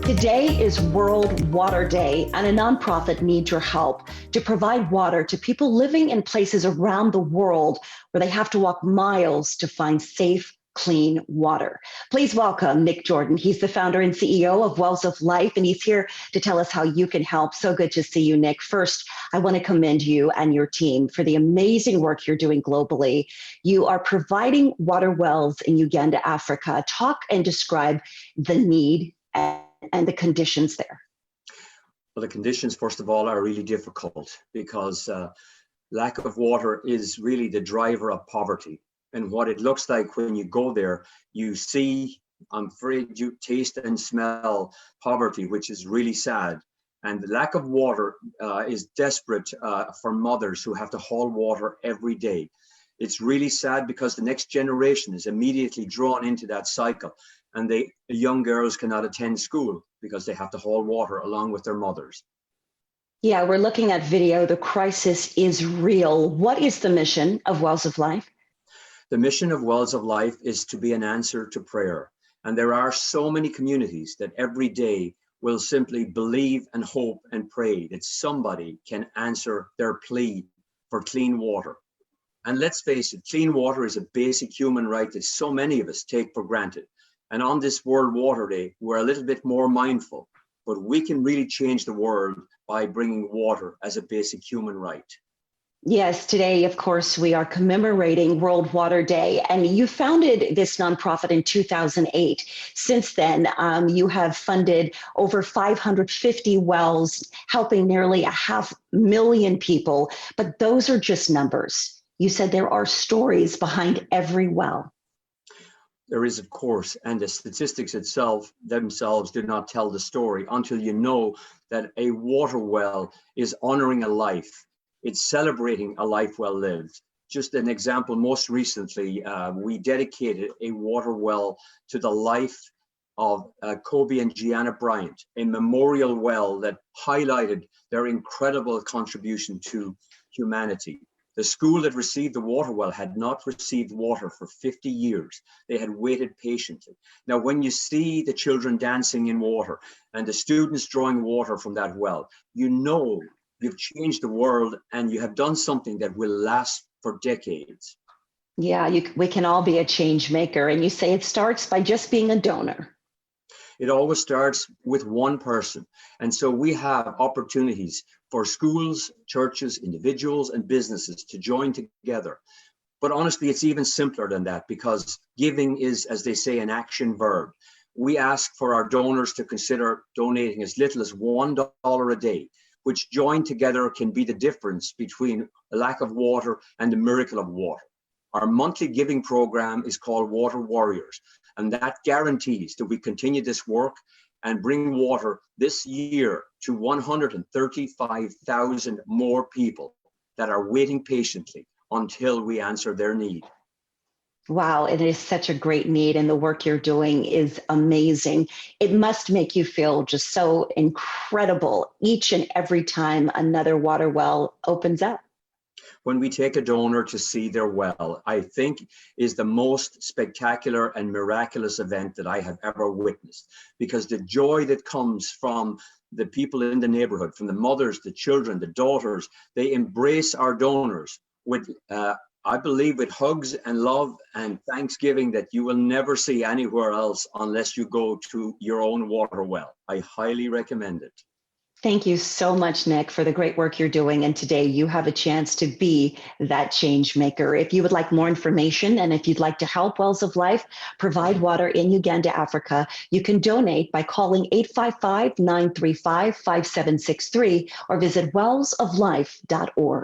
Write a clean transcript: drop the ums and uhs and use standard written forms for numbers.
Today is World Water Day, and a nonprofit needs your help to provide water to people living in places around the world where they have to walk miles to find safe, clean water. Please welcome Nick Jordan. He's the founder and CEO of Wells of Life, and he's here to tell us how you can help. So good to see you, Nick. First, I want to commend you and your team for the amazing work you're doing globally. You are providing water wells in Uganda, Africa. Talk and describe the need and the conditions there. Well, the conditions, first of all, are really difficult because lack of water is really the driver of poverty. And what it looks like when you go there, you see, I'm afraid you taste and smell poverty, which is really sad. And the lack of water is desperate for mothers who have to haul water every day. It's really sad because the next generation is immediately drawn into that cycle. And the young girls cannot attend school because they have to haul water along with their mothers. Yeah, we're looking at video. The crisis is real. What is the mission of Wells of Life? The mission of Wells of Life is to be an answer to prayer. And there are so many communities that every day will simply believe and hope and pray that somebody can answer their plea for clean water. And let's face it, clean water is a basic human right that so many of us take for granted. And on this World Water Day, we're a little bit more mindful, but we can really change the world by bringing water as a basic human right. Yes, today, of course, we are commemorating World Water Day, and you founded this nonprofit in 2008. Since then, you have funded over 550 wells, helping nearly 500,000 people, but those are just numbers. You said there are stories behind every well. There is, of course, and the statistics themselves do not tell the story until you know that a water well is honoring a life. It's celebrating a life well lived. Just an example, most recently, we dedicated a water well to the life of Kobe and Gianna Bryant, a memorial well that highlighted their incredible contribution to humanity. The school that received the water well had not received water for 50 years. They had waited patiently. Now, when you see the children dancing in water and the students drawing water from that well, you know you've changed the world and you have done something that will last for decades. Yeah, we can all be a change maker. And you say it starts by just being a donor. It always starts with one person. And so we have opportunities for schools, churches, individuals, and businesses to join together. But honestly, it's even simpler than that because giving is, as they say, an action verb. We ask for our donors to consider donating as little as $1 a day, which joined together can be the difference between a lack of water and the miracle of water. Our monthly giving program is called Water Warriors, and that guarantees that we continue this work and bring water this year to 135,000 more people that are waiting patiently until we answer their need. Wow, it is such a great need, and the work you're doing is amazing. It must make you feel just so incredible each and every time another water well opens up. When we take a donor to see their well, I think is the most spectacular and miraculous event that I have ever witnessed, because the joy that comes from the people in the neighborhood, from the mothers, the children, the daughters, they embrace our donors with, I believe, with hugs and love and thanksgiving that you will never see anywhere else unless you go to your own water well. I highly recommend it. Thank you so much, Nick, for the great work you're doing. And today you have a chance to be that change maker. If you would like more information and if you'd like to help Wells of Life provide water in Uganda, Africa, you can donate by calling 855-935-5763 or visit wellsoflife.org.